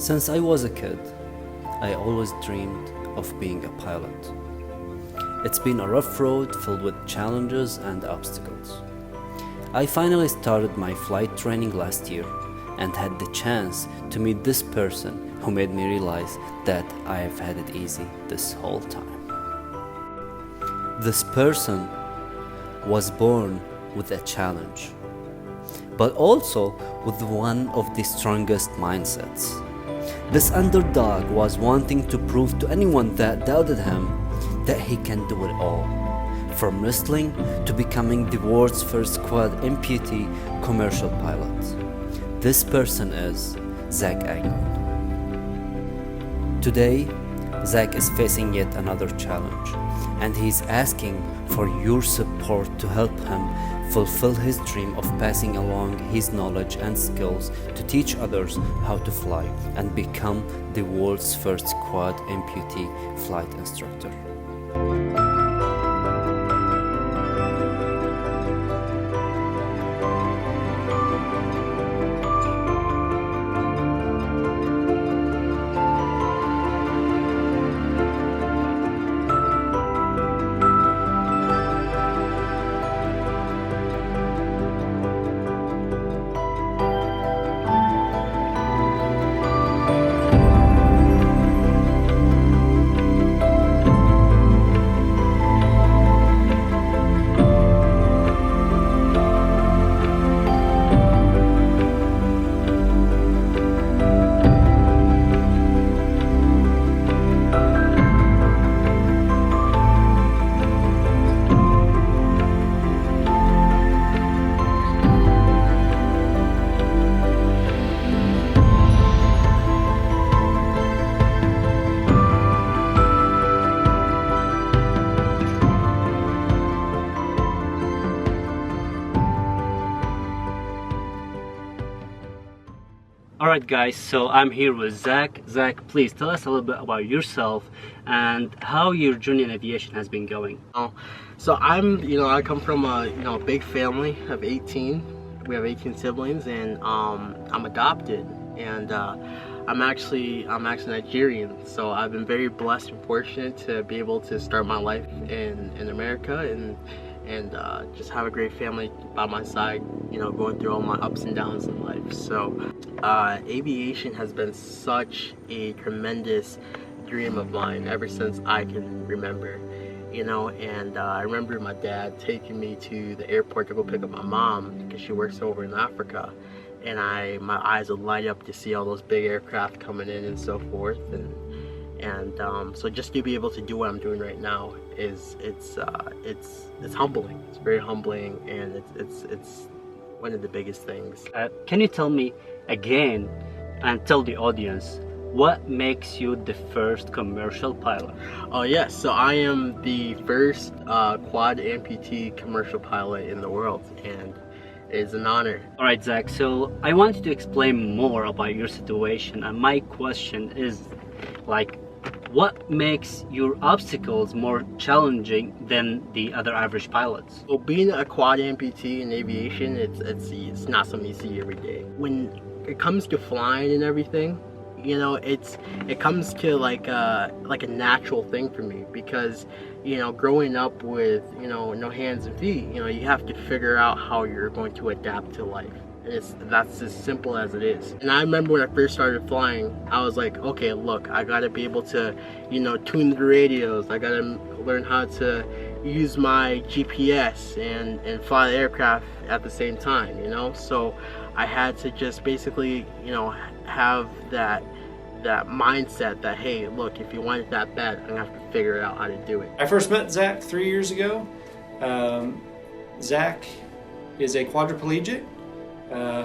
Since I was a kid, I always dreamed of being a pilot. It's been a rough road filled with challenges and obstacles. I finally started my flight training last year and had the chance to meet this person who made me realize that I have had it easy this whole time. This person was born with a challenge, but also with one of the strongest mindsets. This underdog was wanting to prove to anyone that doubted him that he can do it all, from wrestling to becoming the world's first quad amputee commercial pilot. This person is Zack Anglin. Today, Zack is facing yet another challenge, and he's asking for your support to help him fulfill his dream of passing along his knowledge and skills to teach others how to fly and become the world's first quad amputee flight instructor. Alright guys, so I'm here with Zack. Zack, please tell us a little bit about yourself and how your journey in aviation has been going. So I come from a big family of 18. We have 18 siblings, and I'm adopted, and I'm actually Nigerian. So I've been very blessed and fortunate to be able to start my life in America and just have a great family by my side, going through all my ups and downs in life. So aviation has been such a tremendous dream of mine ever since I can remember, and I remember my dad taking me to the airport to go pick up my mom because she works over in Africa, and my eyes would light up to see all those big aircraft coming in and so forth, and so just to be able to do what I'm doing right now it's humbling. It's very humbling, and it's one of the biggest things. Can you tell me again and tell the audience what makes you the first commercial pilot? Oh yes, so I am the first quad amputee commercial pilot in the world, and it's an honor. Alright Zack, so I want you to explain more about your situation, and my question is what makes your obstacles more challenging than the other average pilots? Well, being a quad amputee in aviation, it's not something you see every day. When it comes to flying and everything, it comes to like a natural thing for me, because growing up with no hands and feet, you have to figure out how you're going to adapt to life. That's as simple as it is. And I remember when I first started flying, I was like, okay, look, I gotta be able to, tune the radios. I gotta learn how to use my GPS and fly the aircraft at the same time, So I had to just basically, have that mindset that, hey, look, if you want it that bad, I'm gonna have to figure out how to do it. I first met Zack 3 years ago. Zack is a quadriplegic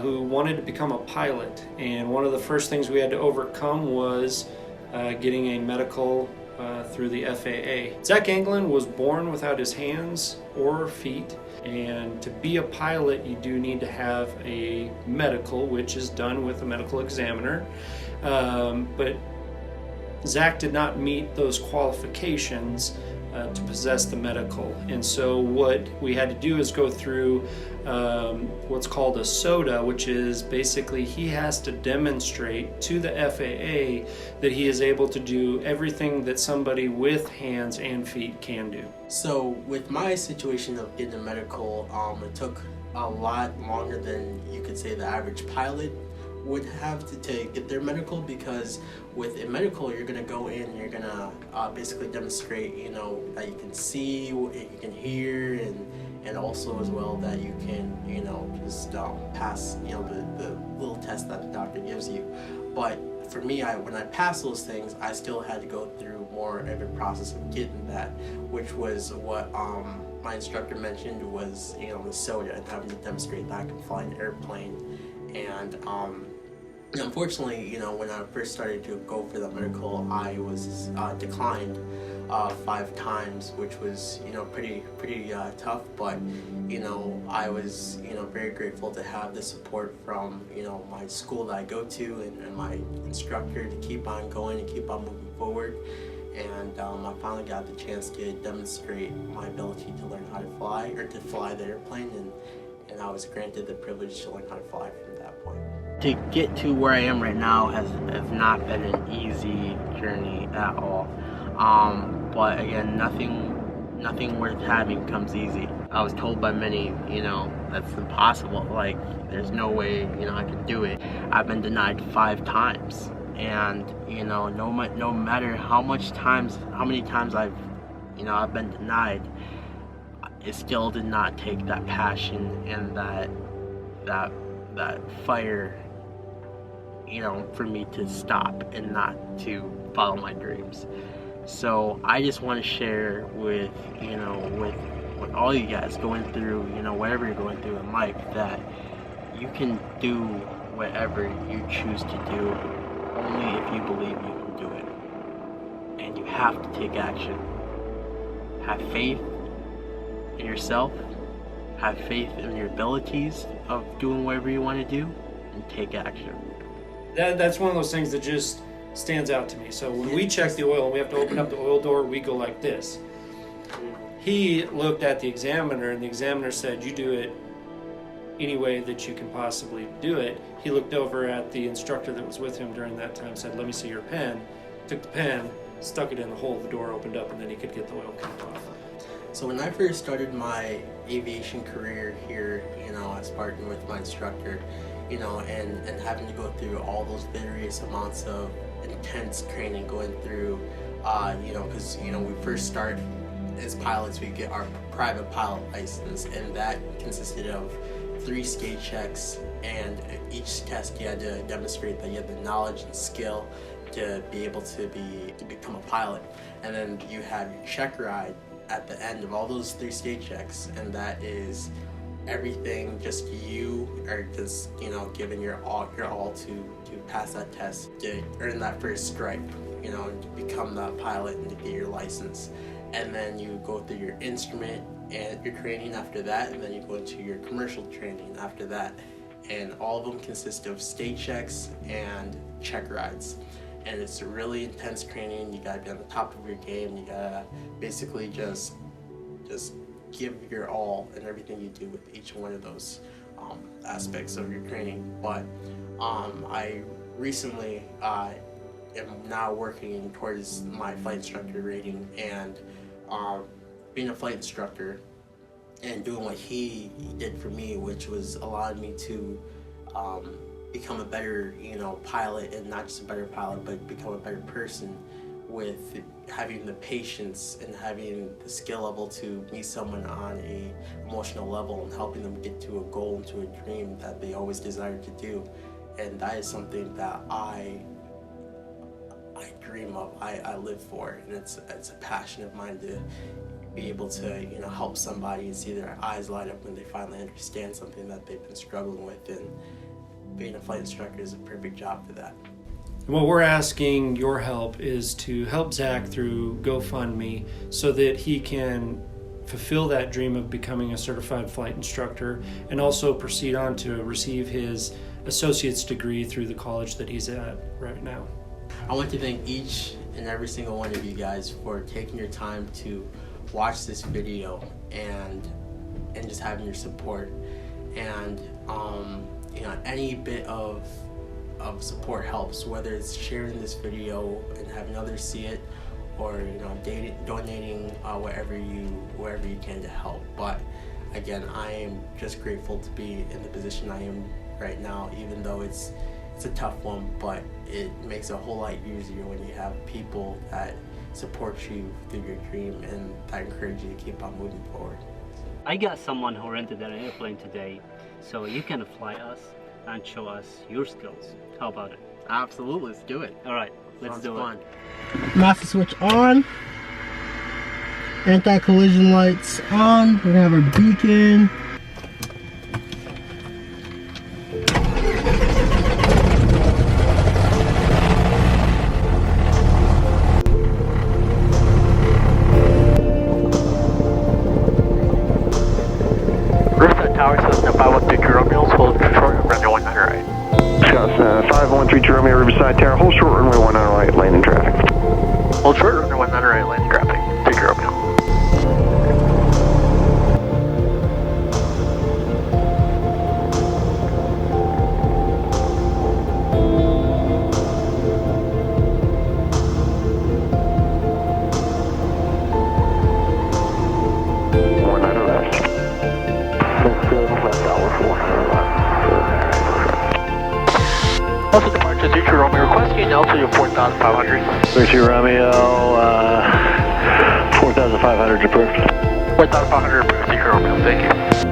who wanted to become a pilot, and one of the first things we had to overcome was getting a medical through the FAA. Zack Anglin was born without his hands or feet, and to be a pilot you do need to have a medical, which is done with a medical examiner, but Zack did not meet those qualifications to possess the medical. And so what we had to do is go through what's called a SOTA, which is basically he has to demonstrate to the FAA that he is able to do everything that somebody with hands and feet can do. So with my situation of getting the medical, it took a lot longer than you could say the average pilot would have to get their medical, because with a medical you're going to go in and you're going to basically demonstrate, you know, that you can see, you can hear, and also as well that you can, you know, just pass, you know, the little test that the doctor gives you. But for me, when I passed those things, I still had to go through more of a process of getting that, which was what my instructor mentioned was, you know, the SOTA and having to demonstrate that I can fly an airplane. And unfortunately, you know, when I first started to go for the medical, I was declined 5 times, which was, you know, pretty tough. But, you know, I was, you know, very grateful to have the support from, you know, my school that I go to and my instructor to keep on going and keep on moving forward. And I finally got the chance to demonstrate my ability to learn how to fly, or to fly the airplane, and I was granted the privilege to learn how to fly from that point. To get to where I am right now has not been an easy journey at all. But again, nothing worth having comes easy. I was told by many, you know, that's impossible. Like, there's no way, you know, I can do it. I've been denied 5 times, and you know, no matter how many times I've been denied, it still did not take that passion and that fire, you know, for me to stop and not to follow my dreams. So I just want to share with, you know, with all you guys going through, you know, whatever you're going through in life, that you can do whatever you choose to do only if you believe you can do it. And you have to take action. Have faith in yourself, have faith in your abilities of doing whatever you want to do, and take action. That's one of those things that just stands out to me. So when we check the oil and we have to open up the oil door, we go like this. He looked at the examiner, and the examiner said, you do it any way that you can possibly do it. He looked over at the instructor that was with him during that time, said, let me see your pen, took the pen, stuck it in the hole, the door opened up, and then he could get the oil capped off. So when I first started my aviation career here, you know, as partnering with my instructor, you know, and having to go through all those various amounts of intense training, going through, you know, because, you know, we first start as pilots, we get our private pilot license, and that consisted of 3 skate checks, and each test you had to demonstrate that you had the knowledge and skill to be able to become a pilot. And then you have your check ride at the end of all those 3 skate checks, and that is everything, just you are just, you know, giving your all to pass that test, to earn that first stripe, you know, and to become that pilot and to get your license. And then you go through your instrument and your training after that, and then you go into your commercial training after that. And all of them consist of state checks and check rides. And it's a really intense training. You gotta be on the top of your game. You gotta basically just give your all in everything you do with each one of those aspects of your training. But I recently am now working towards my flight instructor rating, and being a flight instructor and doing what he did for me, which was allowed me to become a better, you know, pilot, and not just a better pilot, but become a better person, with having the patience and having the skill level to meet someone on a emotional level and helping them get to a goal and to a dream that they always desired to do. And that is something that I dream of, I live for, and it's a passion of mine to be able to, you know, help somebody and see their eyes light up when they finally understand something that they've been struggling with. And being a flight instructor is a perfect job for that. What we're asking your help is to help Zack through GoFundMe so that he can fulfill that dream of becoming a certified flight instructor, and also proceed on to receive his associate's degree through the college that he's at right now. I want to thank each and every single one of you guys for taking your time to watch this video and just having your support. And you know, any bit of support helps, whether it's sharing this video and having others see it, or you know, donating wherever you can to help. But again, I am just grateful to be in the position I am right now, even though it's a tough one, but it makes it a whole lot easier when you have people that support you through your dream and that encourage you to keep on moving forward. I got someone who rented an airplane today, so you can fly us and show us your skills. How about it? Absolutely, let's do it. All right, let's do it. Master switch on. Anti-collision lights on. We're gonna have our beacon. Tower System 513 Romeo, hold control runway 19 right. Scouts 513 Romeo, Riverside Tower, hold short runway 19 right, landing traffic. Hold short runway 19 right, landing traffic. Take Romeo. Also departure 32 Romeo, requesting altitude 4,500. 32 Romeo, 4,500 approved. 4,500 approved, 32 Romeo, thank you.